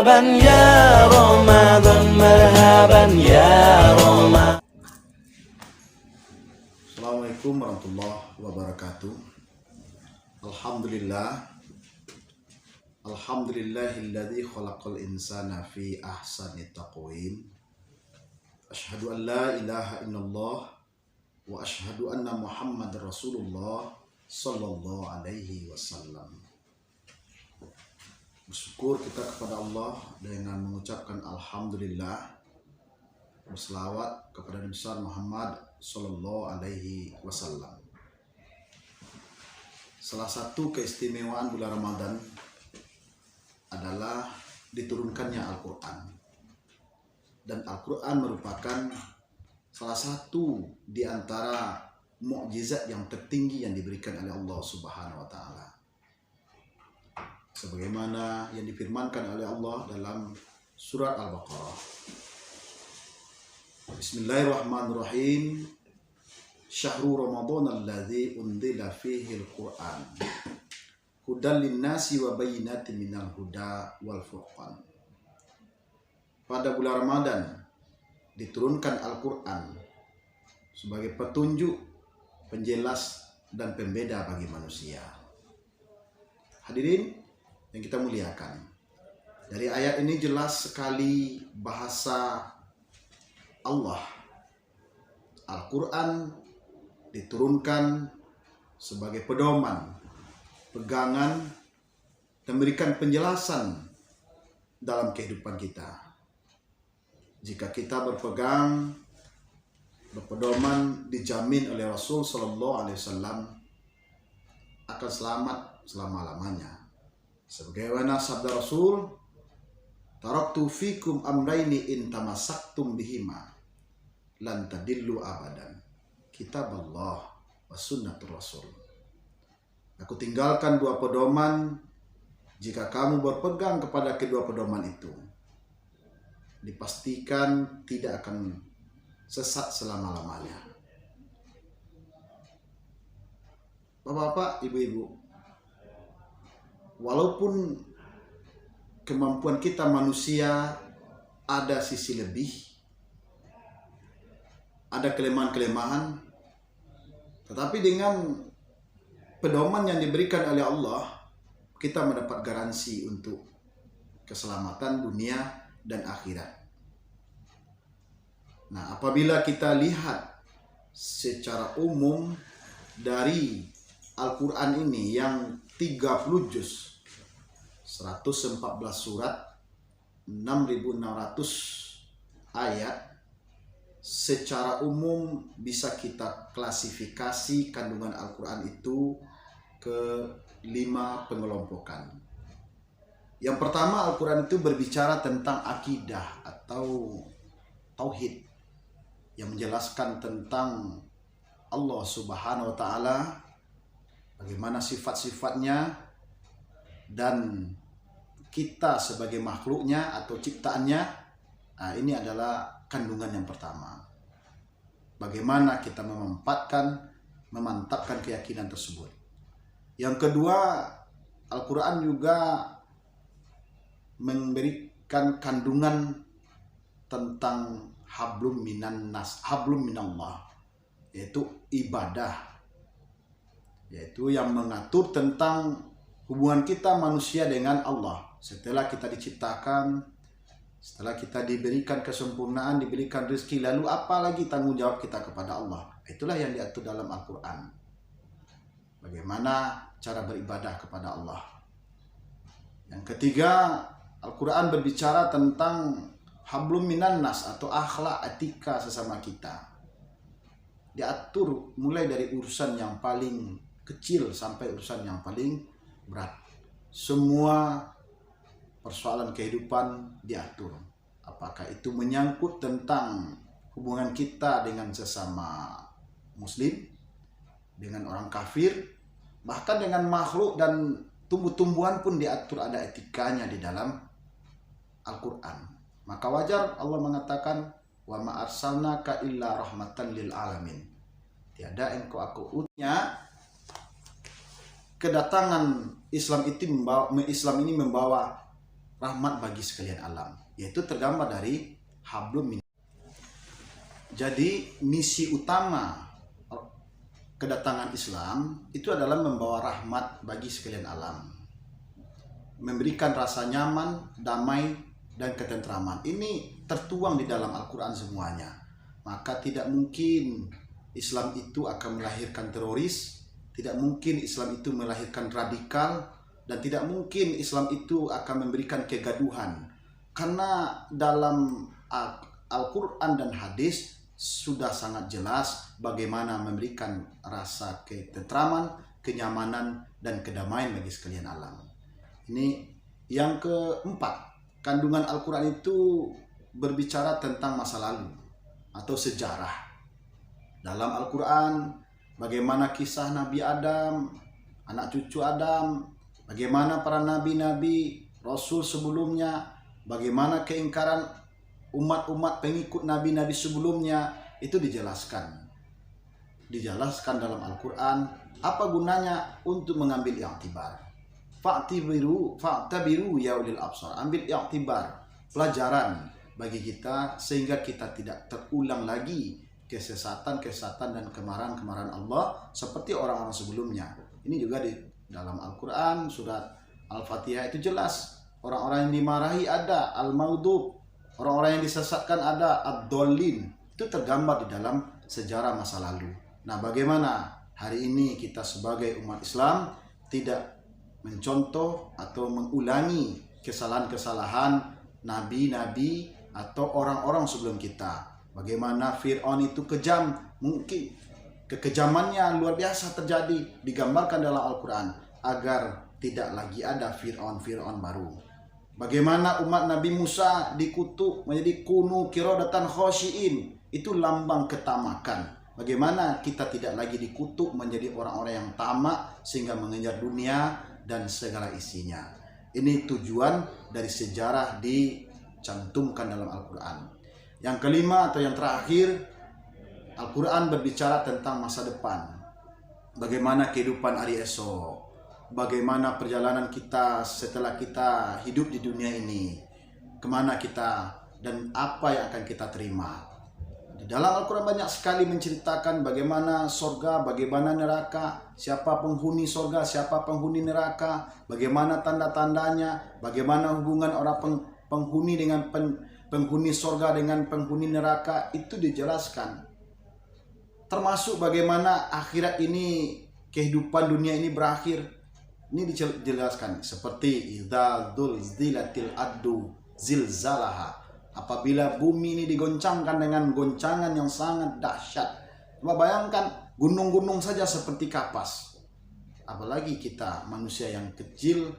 مرحبا يا رمضان مرحبا يا رمضان. Assalamualaikum warahmatullahi wabarakatuh. Alhamdulillahilladzi khalaqal insana fi ahsani taqwim. Asyhadu an la ilaha illallah wa asyhadu anna Muhammadar Rasulullah sallallahu alaihi wasallam. Bersyukur kita kepada Allah dengan mengucapkan alhamdulillah, berselawat kepada Nabi besar Muhammad sallallahu alaihi wasallam. Salah satu keistimewaan bulan Ramadan adalah diturunkannya Al-Quran. Dan Al-Quran merupakan salah satu di antara mukjizat yang tertinggi yang diberikan oleh Allah Subhanahu wa taala. Sebagaimana yang difirmankan oleh Allah dalam surat Al-Baqarah. Bismillahirrahmanirrahim. Syahrul Ramadan alladzi unzila fihi al-Qur'an hudan linnasi wa bayyinatin minal huda wal furqan. Pada bulan Ramadan diturunkan Al-Qur'an sebagai petunjuk, penjelas dan pembeda bagi manusia. Hadirin yang kita muliakan, dari ayat ini jelas sekali bahasa Allah. Al-Quran diturunkan sebagai pedoman, pegangan, dan memberikan penjelasan dalam kehidupan kita. Jika kita berpegang, berpedoman, dijamin oleh Rasul Sallallahu Alaihi Wasallam akan selamat selama-lamanya. Sebagaimana sabda Rasul, taraktu fikum amraini in tamassaktum bihima lan tadillu abadan, kitab Allah wa sunnatur Rasul. Aku tinggalkan dua pedoman, jika kamu berpegang kepada kedua pedoman itu, dipastikan tidak akan sesat selama-lamanya. Bapak-bapak, ibu-ibu, walaupun kemampuan kita manusia ada sisi lebih, ada kelemahan-kelemahan, tetapi dengan pedoman yang diberikan oleh Allah, kita mendapat garansi untuk keselamatan dunia dan akhirat. Nah, apabila kita lihat secara umum dari Al-Quran ini yang 30 juz, 114 surat, 6.600 ayat, secara umum bisa kita klasifikasi kandungan Al-Quran itu ke 5 pengelompokan. Yang pertama, Al-Quran itu berbicara tentang akidah atau tauhid, yang menjelaskan tentang Allah Subhanahu wa taala, bagaimana sifat-sifatnya, dan kita sebagai makhluknya atau ciptaannya. Nah, ini adalah kandungan yang pertama. Bagaimana kita memantapkan keyakinan tersebut. Yang kedua, Al-Quran juga memberikan kandungan tentang hablum minallah, yaitu ibadah, yaitu yang mengatur tentang hubungan kita manusia dengan Allah. Setelah kita diciptakan, setelah kita diberikan kesempurnaan, diberikan rezeki, lalu apalagi tanggung jawab kita kepada Allah. Itulah yang diatur dalam Al-Quran. Bagaimana cara beribadah kepada Allah. Yang ketiga, Al-Quran berbicara tentang hablum minan nas atau akhlak etika sesama kita. Diatur mulai dari urusan yang paling kecil sampai urusan yang paling berat. Semua persoalan kehidupan diatur. Apakah itu menyangkut tentang hubungan kita dengan sesama muslim, dengan orang kafir, bahkan dengan makhluk dan tumbuh-tumbuhan pun diatur, ada etikanya di dalam Al-Quran. Maka wajar Allah mengatakan, wa ma arsalnaka illa rahmatan lil alamin. Tiada engkau aku utusnya. Kedatangan Islam ini membawa rahmat bagi sekalian alam, yaitu tergambar dari hablum min. Jadi misi utama kedatangan Islam itu adalah membawa rahmat bagi sekalian alam, memberikan rasa nyaman, damai, dan ketentraman. Ini tertuang di dalam Al-Quran semuanya. Maka tidak mungkin Islam itu akan melahirkan teroris, tidak mungkin Islam itu melahirkan radikal, dan tidak mungkin Islam itu akan memberikan kegaduhan. Karena dalam Al-Quran dan hadis sudah sangat jelas bagaimana memberikan rasa ketentraman, kenyamanan, dan kedamaian bagi sekalian alam. Ini yang keempat, kandungan Al-Quran itu berbicara tentang masa lalu atau sejarah. Dalam Al-Quran, bagaimana kisah Nabi Adam, anak cucu Adam, bagaimana para nabi-nabi, rasul sebelumnya, bagaimana keingkaran umat-umat pengikut nabi-nabi sebelumnya, itu dijelaskan. Dijelaskan dalam Al-Quran, apa gunanya untuk mengambil i'tibar. Fa'tabiru ya ulil absar. Ambil i'tibar, pelajaran bagi kita, sehingga kita tidak terulang lagi kesesatan dan kemarahan Allah seperti orang-orang sebelumnya. Ini juga di dalam Al-Quran, surat Al-Fatihah itu jelas. Orang-orang yang dimarahi ada al-maudub, orang-orang yang disesatkan ada ad-dallin. Itu tergambar di dalam sejarah masa lalu. Nah, bagaimana hari ini kita sebagai umat Islam tidak mencontoh atau mengulangi kesalahan-kesalahan nabi-nabi atau orang-orang sebelum kita. Bagaimana Fir'aun itu kejam, mungkin kekejamannya luar biasa terjadi, digambarkan dalam Al-Quran, agar tidak lagi ada Fir'aun baru. Bagaimana umat Nabi Musa dikutuk menjadi kunu kirodatan khosyiin, itu lambang ketamakan. Bagaimana kita tidak lagi dikutuk menjadi orang-orang yang tamak sehingga mengejar dunia dan segala isinya. Ini tujuan dari sejarah dicantumkan dalam Al-Quran. Yang kelima atau yang terakhir, Al-Quran berbicara tentang masa depan. Bagaimana kehidupan hari esok, bagaimana perjalanan kita setelah kita hidup di dunia ini, kemana kita dan apa yang akan kita terima. Di dalam Al-Quran banyak sekali menceritakan bagaimana sorga, bagaimana neraka, siapa penghuni sorga, siapa penghuni neraka, bagaimana tanda-tandanya, bagaimana hubungan orang penghuni dengan penghuni sorga dengan penghuni neraka, itu dijelaskan. Termasuk bagaimana akhirat ini, kehidupan dunia ini berakhir. Ini dijelaskan seperti idza zulzilatil ardu zilzalaha. Apabila bumi ini digoncangkan dengan goncangan yang sangat dahsyat. Coba bayangkan, gunung-gunung saja seperti kapas. Apalagi kita manusia yang kecil,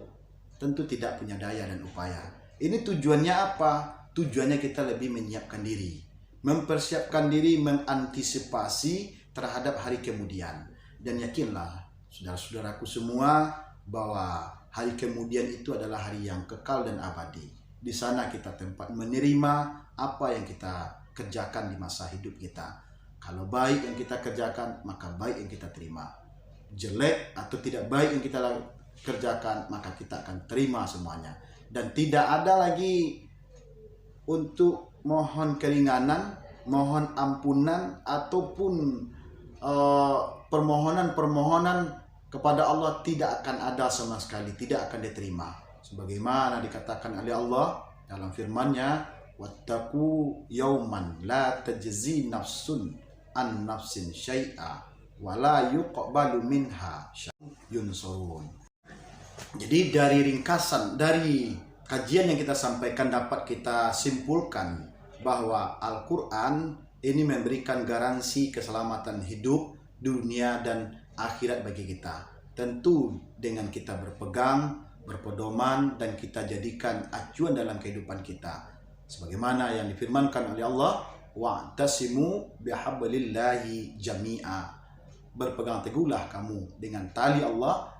tentu tidak punya daya dan upaya. Ini tujuannya apa? Tujuannya kita lebih menyiapkan diri, mempersiapkan diri, mengantisipasi terhadap hari kemudian. Dan yakinlah, saudara-saudaraku semua, bahwa hari kemudian itu adalah hari yang kekal dan abadi. Di sana kita tempat menerima apa yang kita kerjakan di masa hidup kita. Kalau baik yang kita kerjakan, maka baik yang kita terima. Jelek atau tidak baik yang kita kerjakan, maka kita akan terima semuanya. Dan tidak ada lagi untuk mohon keringanan, mohon ampunan, ataupun permohonan-permohonan kepada Allah tidak akan ada sama sekali, tidak akan diterima. Sebagaimana dikatakan oleh Allah dalam firman-Nya, wattaqu yauman la tajzi nafsun an nafsin syai'a wa la yuqbalu minha yunsurun. Jadi dari ringkasan, dari kajian yang kita sampaikan dapat kita simpulkan bahwa Al-Quran ini memberikan garansi keselamatan hidup, dunia, dan akhirat bagi kita. Tentu dengan kita berpegang, berpedoman, dan kita jadikan acuan dalam kehidupan kita. Sebagaimana yang difirmankan oleh Allah, wa'tasimu bihablillahi jami'a. Berpegang teguhlah kamu dengan tali Allah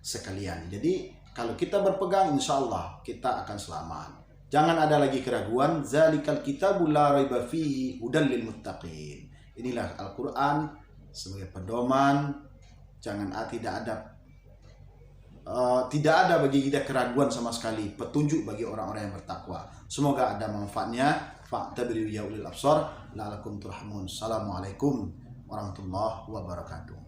sekalian. Jadi kalau kita berpegang, insya Allah kita akan selamat. Jangan ada lagi keraguan. Zalikal kitabul la raiba fihi hudal lil muttaqin. Inilah Al-Quran sebagai pedoman. Jangan tidak ada tidak ada bagi kita keraguan sama sekali, petunjuk bagi orang-orang yang bertakwa. Semoga ada manfaatnya. Fa'tabiru ya ulil absar la'alakum turhamun. Assalamualaikum warahmatullahi wabarakatuh.